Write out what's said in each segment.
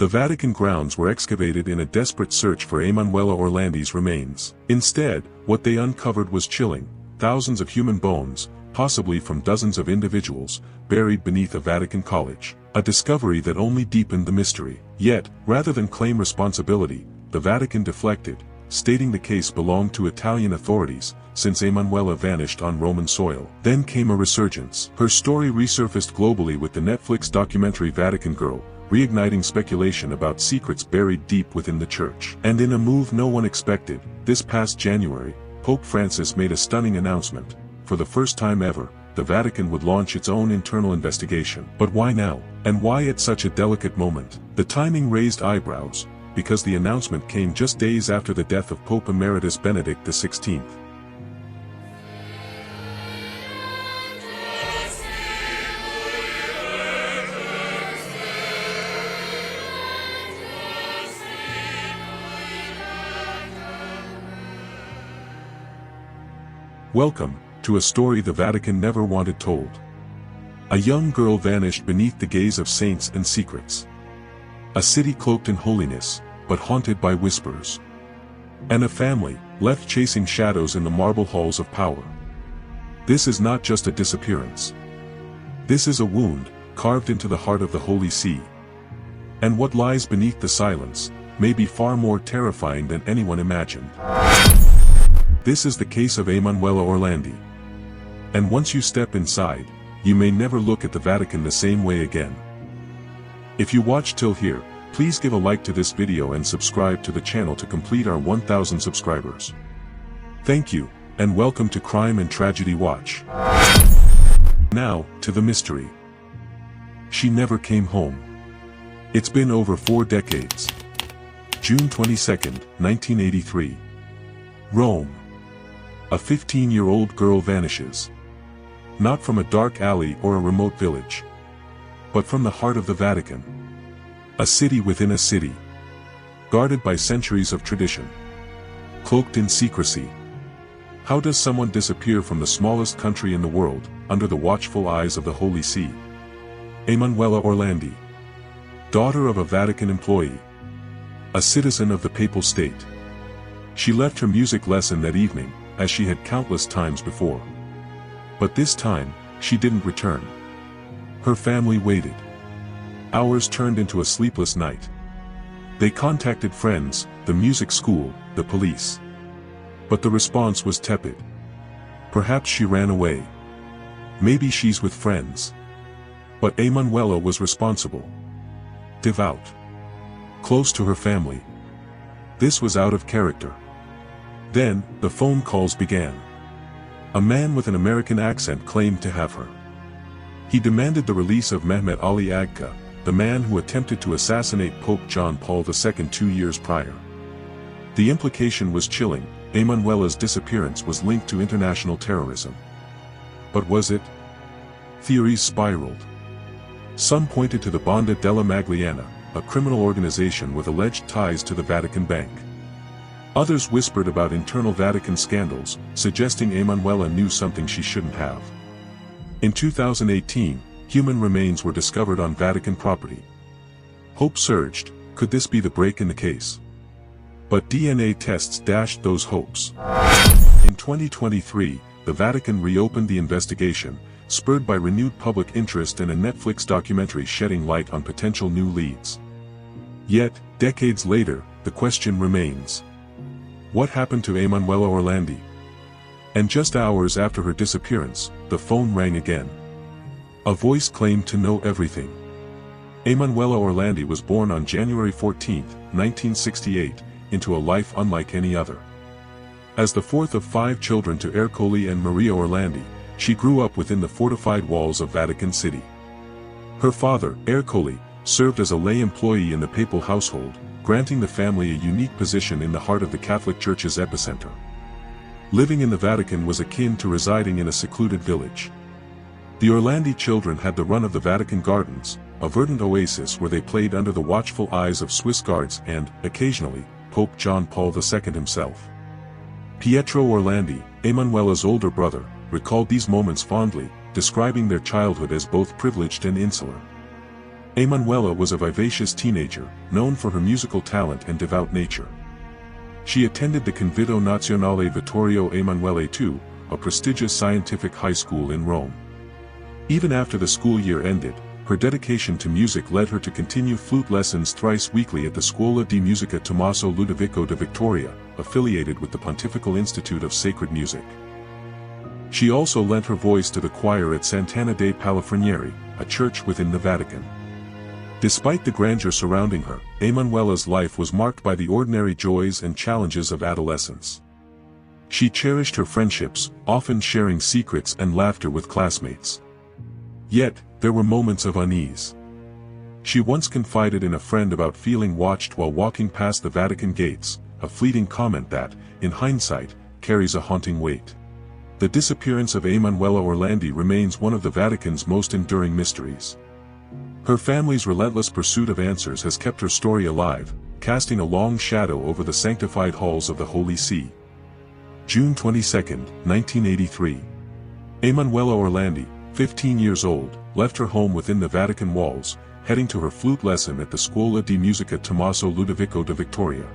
The Vatican grounds were excavated in a desperate search for Emanuela Orlandi's remains. Instead, what they uncovered was chilling: thousands of human bones, possibly from dozens of individuals, buried beneath a Vatican college. A discovery that only deepened the mystery. Yet, rather than claim responsibility, the Vatican deflected, stating the case belonged to Italian authorities, since Emanuela vanished on Roman soil. Then came a resurgence. Her story resurfaced globally with the Netflix documentary Vatican Girl, reigniting speculation about secrets buried deep within the church. And in a move no one expected, this past January, Pope Francis made a stunning announcement. For the first time ever, the Vatican would launch its own internal investigation. But why now? And why at such a delicate moment? The timing raised eyebrows, because the announcement came just days after the death of Pope Emeritus Benedict XVI. Welcome to a story the Vatican never wanted told. A young girl vanished beneath the gaze of saints and secrets. A city cloaked in holiness, but haunted by whispers. And a family, left chasing shadows in the marble halls of power. This is not just a disappearance. This is a wound, carved into the heart of the Holy See. And what lies beneath the silence, may be far more terrifying than anyone imagined. This is the case of Emanuela Orlandi. And once you step inside, you may never look at the Vatican the same way again. If you watched till here, please give a like to this video and subscribe to the channel to complete our 1,000 subscribers. Thank you, and welcome to Crime and Tragedy Watch. Now, to the mystery. She never came home. It's been over 4 decades. June 22, 1983. Rome. A 15-year-old girl vanishes. Not from a dark alley or a remote village, but from the heart of the Vatican. A city within a city. Guarded by centuries of tradition. Cloaked in secrecy. How does someone disappear from the smallest country in the world, under the watchful eyes of the Holy See? Emanuela Orlandi. Daughter of a Vatican employee. A citizen of the Papal State. She left her music lesson that evening, as she had countless times before. But this time, she didn't return. Her family waited. Hours turned into a sleepless night. They contacted friends, the music school, the police. But the response was tepid. Perhaps she ran away. Maybe she's with friends. But Emanuela was responsible. Devout. Close to her family. This was out of character. Then, the phone calls began. A man with an American accent claimed to have her. He demanded the release of Mehmet Ali Agca, the man who attempted to assassinate Pope John Paul II 2 years prior. The implication was chilling: Emanuela's disappearance was linked to international terrorism. But was it? Theories spiraled. Some pointed to the Banda della Magliana, a criminal organization with alleged ties to the Vatican Bank. Others whispered about internal Vatican scandals, suggesting Emanuela knew something she shouldn't have. In 2018, human remains were discovered on Vatican property. Hope surged: could this be the break in the case? But DNA tests dashed those hopes. In 2023, the Vatican reopened the investigation, spurred by renewed public interest and a Netflix documentary shedding light on potential new leads. Yet, decades later, the question remains. What happened to Emanuela Orlandi? And just hours after her disappearance, the phone rang again. A voice claimed to know everything. Emanuela Orlandi was born on January 14, 1968, into a life unlike any other. As the fourth of 5 children to Ercole and Maria Orlandi, she grew up within the fortified walls of Vatican City. Her father, Ercole, served as a lay employee in the papal household, granting the family a unique position in the heart of the Catholic Church's epicenter. Living in the Vatican was akin to residing in a secluded village. The Orlandi children had the run of the Vatican Gardens, a verdant oasis where they played under the watchful eyes of Swiss guards and, occasionally, Pope John Paul II himself. Pietro Orlandi, Emanuela's older brother, recalled these moments fondly, describing their childhood as both privileged and insular. Emanuela was a vivacious teenager, known for her musical talent and devout nature. She attended the Convito Nazionale Vittorio Emanuele II, a prestigious scientific high school in Rome. Even after the school year ended, her dedication to music led her to continue flute lessons thrice weekly at the Scuola di Musica Tommaso Ludovico de Victoria, affiliated with the Pontifical Institute of Sacred Music. She also lent her voice to the choir at Sant'Anna dei Palafrenieri, a church within the Vatican. Despite the grandeur surrounding her, Emanuela's life was marked by the ordinary joys and challenges of adolescence. She cherished her friendships, often sharing secrets and laughter with classmates. Yet, there were moments of unease. She once confided in a friend about feeling watched while walking past the Vatican gates, a fleeting comment that, in hindsight, carries a haunting weight. The disappearance of Emanuela Orlandi remains one of the Vatican's most enduring mysteries. Her family's relentless pursuit of answers has kept her story alive, casting a long shadow over the sanctified halls of the Holy See. June 22, 1983. Emanuela Orlandi, 15 years old, left her home within the Vatican walls, heading to her flute lesson at the Scuola di Musica Tommaso Ludovico de Victoria.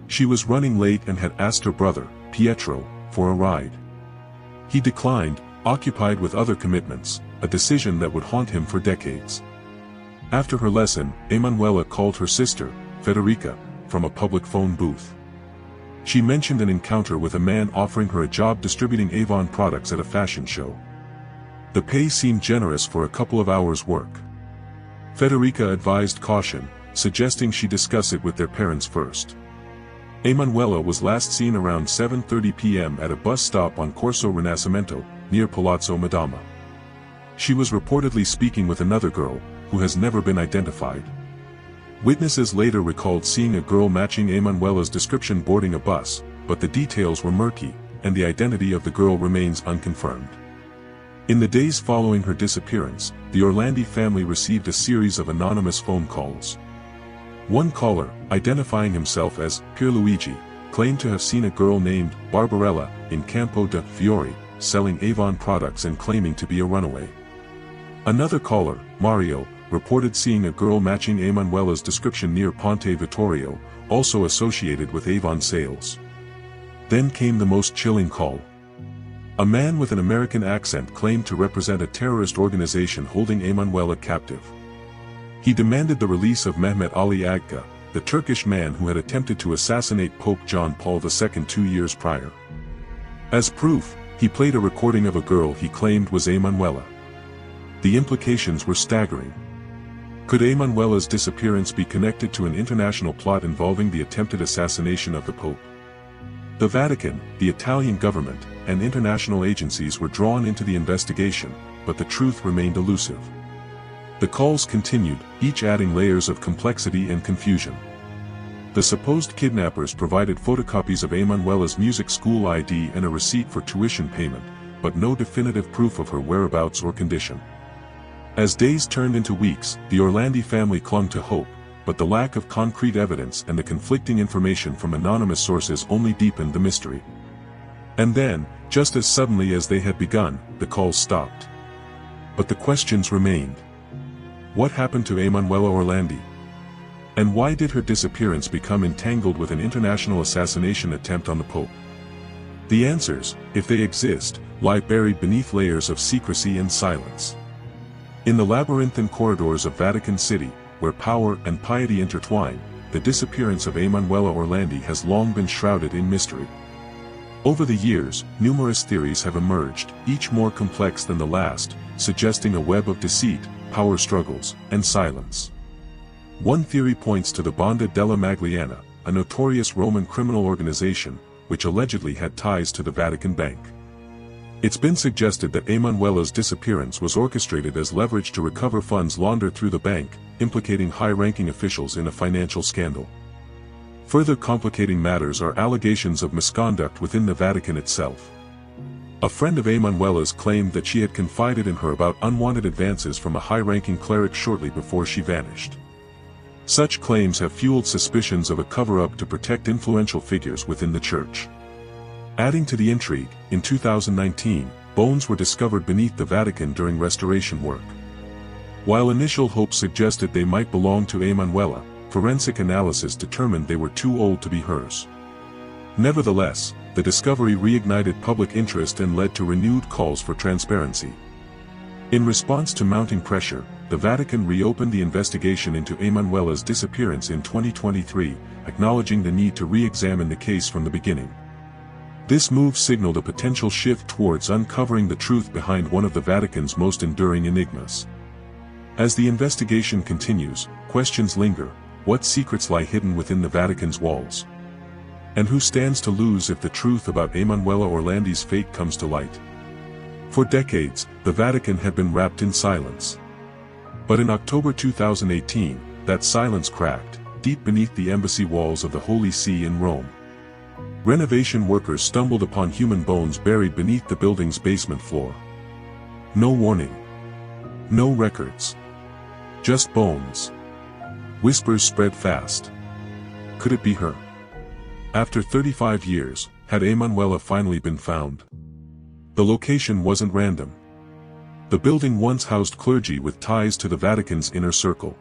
She was running late and had asked her brother, Pietro, for a ride. He declined, occupied with other commitments, a decision that would haunt him for decades. After her lesson, Emanuela called her sister, Federica, from a public phone booth. She mentioned an encounter with a man offering her a job distributing Avon products at a fashion show. The pay seemed generous for a couple of hours' work. Federica advised caution, suggesting she discuss it with their parents first. Emanuela was last seen around 7:30 p.m. at a bus stop on Corso Rinascimento, near Palazzo Madama. She was reportedly speaking with another girl, who has never been identified. Witnesses later recalled seeing a girl matching Emanuela's description boarding a bus, but the details were murky, and the identity of the girl remains unconfirmed. In the days following her disappearance, the Orlandi family received a series of anonymous phone calls. One caller, identifying himself as Pierluigi, claimed to have seen a girl named Barbarella in Campo de' Fiori, selling Avon products and claiming to be a runaway. Another caller, Mario, reported seeing a girl matching Emanuela's description near Ponte Vittorio, also associated with Avon sales. Then came the most chilling call. A man with an American accent claimed to represent a terrorist organization holding Emanuela captive. He demanded the release of Mehmet Ali Agca, the Turkish man who had attempted to assassinate Pope John Paul II 2 years prior. As proof, he played a recording of a girl he claimed was Emanuela. The implications were staggering. Could Emanuela's disappearance be connected to an international plot involving the attempted assassination of the Pope? The Vatican, the Italian government, and international agencies were drawn into the investigation, but the truth remained elusive. The calls continued, each adding layers of complexity and confusion. The supposed kidnappers provided photocopies of Emanuela's music school ID and a receipt for tuition payment, but no definitive proof of her whereabouts or condition. As days turned into weeks, the Orlandi family clung to hope, but the lack of concrete evidence and the conflicting information from anonymous sources only deepened the mystery. And then, just as suddenly as they had begun, the calls stopped. But the questions remained. What happened to Emanuela Orlandi? And why did her disappearance become entangled with an international assassination attempt on the Pope? The answers, if they exist, lie buried beneath layers of secrecy and silence. In the labyrinthine corridors of Vatican City, where power and piety intertwine, the disappearance of Emanuela Orlandi has long been shrouded in mystery. Over the years, numerous theories have emerged, each more complex than the last, suggesting a web of deceit, power struggles, and silence. One theory points to the Banda della Magliana, a notorious Roman criminal organization, which allegedly had ties to the Vatican Bank. It's been suggested that Emanuela's disappearance was orchestrated as leverage to recover funds laundered through the bank, implicating high-ranking officials in a financial scandal. Further complicating matters are allegations of misconduct within the Vatican itself. A friend of Emanuela's claimed that she had confided in her about unwanted advances from a high-ranking cleric shortly before she vanished. Such claims have fueled suspicions of a cover-up to protect influential figures within the Church. Adding to the intrigue, in 2019, bones were discovered beneath the Vatican during restoration work. While initial hopes suggested they might belong to Emanuela, forensic analysis determined they were too old to be hers. Nevertheless, the discovery reignited public interest and led to renewed calls for transparency. In response to mounting pressure, the Vatican reopened the investigation into Emanuela's disappearance in 2023, acknowledging the need to re-examine the case from the beginning. This move signaled a potential shift towards uncovering the truth behind one of the Vatican's most enduring enigmas. As the investigation continues, questions linger: what secrets lie hidden within the Vatican's walls? And who stands to lose if the truth about Emanuela Orlandi's fate comes to light? For decades, the Vatican had been wrapped in silence. But in October 2018, that silence cracked, deep beneath the embassy walls of the Holy See in Rome. Renovation workers stumbled upon human bones buried beneath the building's basement floor. No warning. No records. Just bones. Whispers spread fast. Could it be her? After 35 years, had Emanuela finally been found? The location wasn't random. The building once housed clergy with ties to the Vatican's inner circle.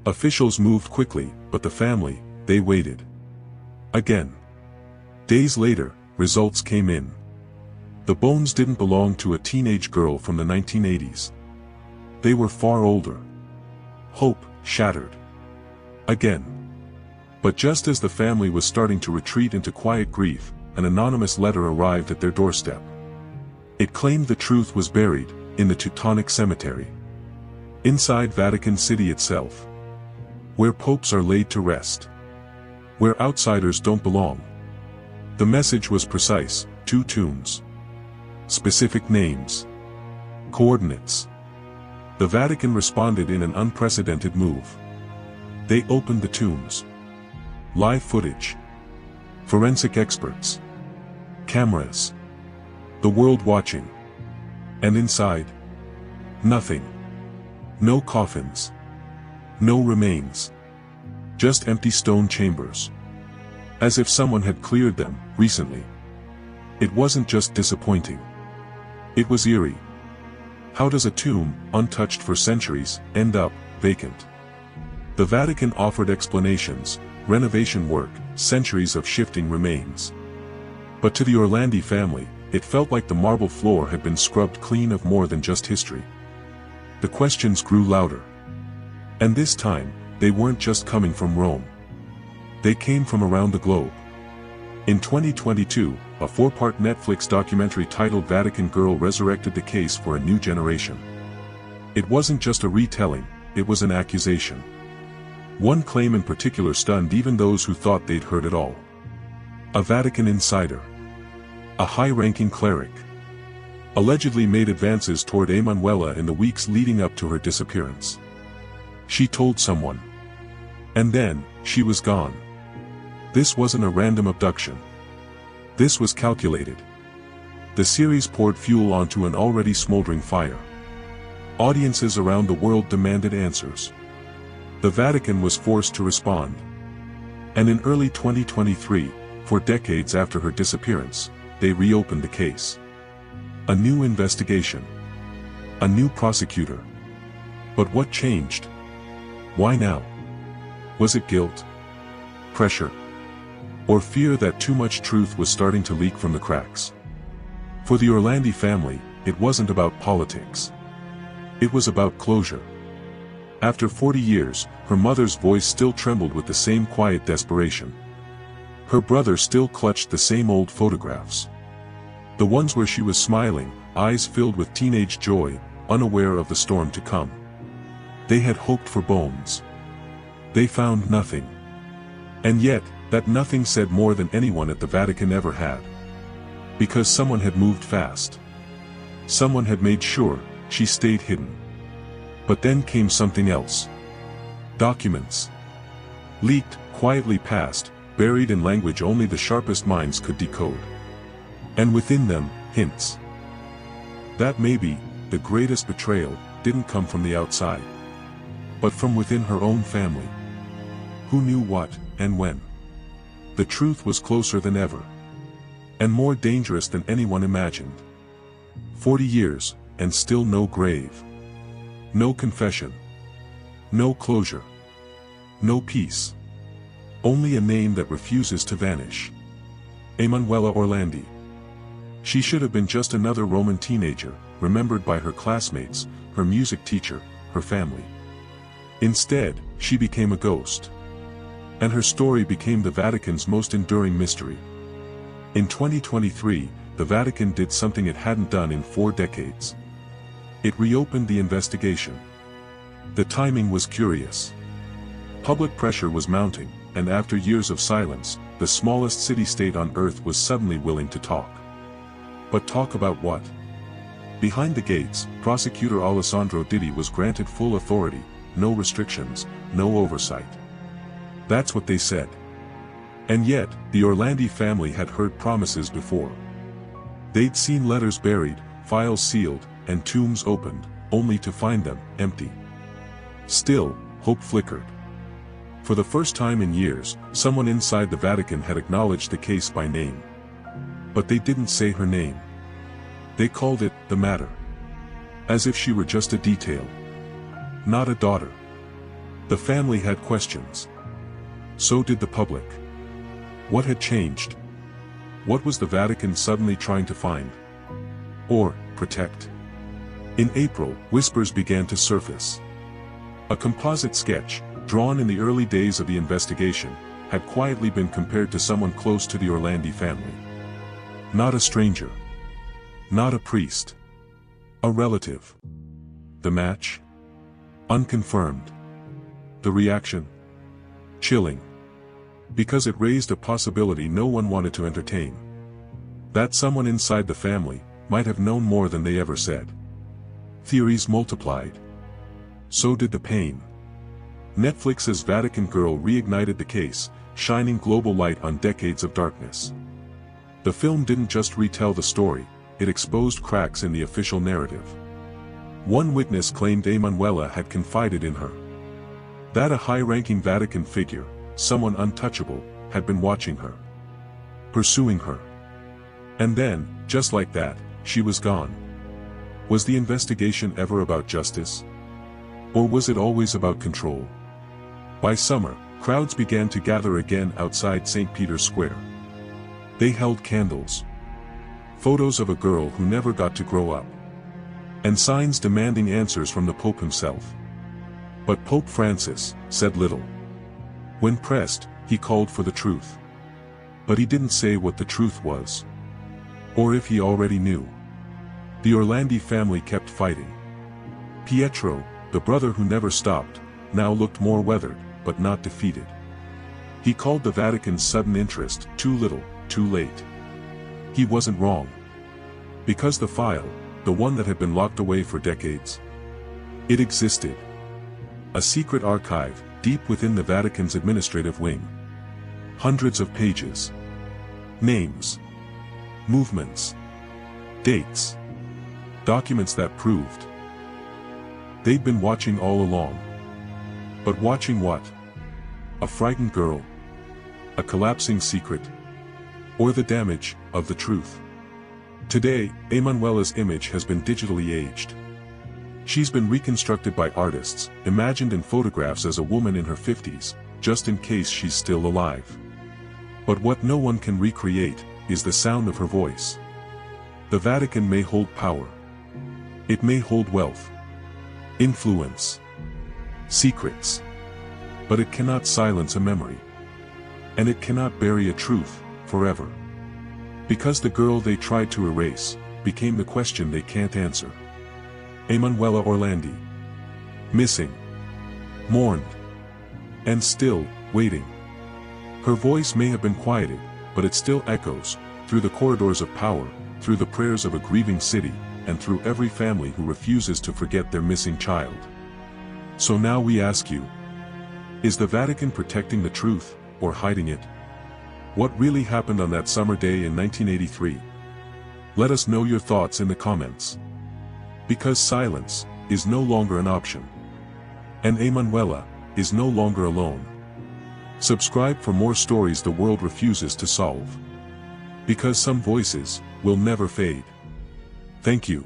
Officials moved quickly, but the family, they waited. Again. Days later, results came in. The bones didn't belong to a teenage girl from the 1980s. They were far older. Hope shattered. Again. But just as the family was starting to retreat into quiet grief, an anonymous letter arrived at their doorstep. It claimed the truth was buried in the Teutonic Cemetery, inside Vatican City itself, where popes are laid to rest, where outsiders don't belong. The message was precise: 2 tombs, specific names, coordinates. The Vatican responded in an unprecedented move. They opened the tombs. Live footage. Forensic experts. Cameras. The world watching. And inside? Nothing. No coffins. No remains. Just empty stone chambers. As if someone had cleared them recently. It wasn't just disappointing. It was eerie. How does a tomb, untouched for centuries, end up vacant? The Vatican offered explanations: renovation work, centuries of shifting remains. But to the Orlandi family, it felt like the marble floor had been scrubbed clean of more than just history. The questions grew louder. And this time, they weren't just coming from Rome. They came from around the globe. In 2022, a 4-part Netflix documentary titled Vatican Girl resurrected the case for a new generation. It wasn't just a retelling, it was an accusation. One claim in particular stunned even those who thought they'd heard it all. A Vatican insider, a high-ranking cleric, allegedly made advances toward Emanuela in the weeks leading up to her disappearance. She told someone. And then, she was gone. This wasn't a random abduction. This was calculated. The series poured fuel onto an already smoldering fire. Audiences around the world demanded answers. The Vatican was forced to respond. And in early 2023, 4 decades after her disappearance, they reopened the case. A new investigation. A new prosecutor. But what changed? Why now? Was it guilt? Pressure? Or fear that too much truth was starting to leak from the cracks? For the Orlandi family, it wasn't about politics. It was about closure. After 40 years, her mother's voice still trembled with the same quiet desperation. Her brother still clutched the same old photographs. The ones where she was smiling, eyes filled with teenage joy, unaware of the storm to come. They had hoped for bones. They found nothing. And yet, that nothing said more than anyone at the Vatican ever had. Because someone had moved fast. Someone had made sure she stayed hidden. But then came something else. Documents. Leaked, quietly passed, buried in language only the sharpest minds could decode. And within them, hints. That maybe, the greatest betrayal, didn't come from the outside. But from within her own family. Who knew what, and when? The truth was closer than ever. And more dangerous than anyone imagined. 40 years, and still no grave. No confession. No closure. No peace. Only a name that refuses to vanish. Emanuela Orlandi. She should have been just another Roman teenager, remembered by her classmates, her music teacher, her family. Instead, she became a ghost. And her story became the Vatican's most enduring mystery. In 2023, the Vatican did something it hadn't done in 4 decades. It reopened the investigation. The timing was curious. Public pressure was mounting, and after years of silence, the smallest city-state on earth was suddenly willing to talk. But talk about what? Behind the gates, prosecutor Alessandro Ditti was granted full authority, no restrictions, no oversight. That's what they said. And yet, the Orlandi family had heard promises before. They'd seen letters buried, files sealed, and tombs opened, only to find them empty. Still, hope flickered. For the first time in years, someone inside the Vatican had acknowledged the case by name. But they didn't say her name. They called it the matter. As if she were just a detail. Not a daughter. The family had questions. So did the public. What had changed? What was the Vatican suddenly trying to find? Or protect? In April, whispers began to surface. A composite sketch, drawn in the early days of the investigation, had quietly been compared to someone close to the Orlandi family. Not a stranger. Not a priest. A relative. The match? Unconfirmed. The reaction? Chilling. Because it raised a possibility no one wanted to entertain. That someone inside the family might have known more than they ever said. Theories multiplied. So did the pain. Netflix's Vatican Girl reignited the case, shining global light on decades of darkness. The film didn't just retell the story, it exposed cracks in the official narrative. One witness claimed Emanuela had confided in her. That a high-ranking Vatican figure, someone untouchable, had been watching her. Pursuing her. And then, just like that, she was gone. Was the investigation ever about justice? Or was it always about control? By summer, crowds began to gather again outside St. Peter's Square. They held candles. Photos of a girl who never got to grow up. And signs demanding answers from the Pope himself. But Pope Francis said little. When pressed, he called for the truth. But he didn't say what the truth was. Or if he already knew. The Orlandi family kept fighting. Pietro, the brother who never stopped, now looked more weathered, but not defeated. He called the Vatican's sudden interest too little, too late. He wasn't wrong. Because the file, the one that had been locked away for decades, it existed. A secret archive, deep within the Vatican's administrative wing. Hundreds of pages. Names. Movements. Dates. Documents that proved they'd been watching all along. But watching what? A frightened girl? A collapsing secret? Or the damage of the truth? Today, Emanuela's image has been digitally aged. She's been reconstructed by artists, imagined in photographs as a woman in her 50s, just in case she's still alive. But what no one can recreate is the sound of her voice. The Vatican may hold power. It may hold wealth, influence, secrets. But it cannot silence a memory. And it cannot bury a truth forever. Because the girl they tried to erase became the question they can't answer. Emanuela Orlandi. Missing. Mourned. And still, waiting. Her voice may have been quieted, but it still echoes, through the corridors of power, through the prayers of a grieving city, and through every family who refuses to forget their missing child. So now we ask you, is the Vatican protecting the truth, or hiding it? What really happened on that summer day in 1983? Let us know your thoughts in the comments. Because silence is no longer an option. And Emanuela is no longer alone. Subscribe for more stories the world refuses to solve. Because some voices will never fade. Thank you.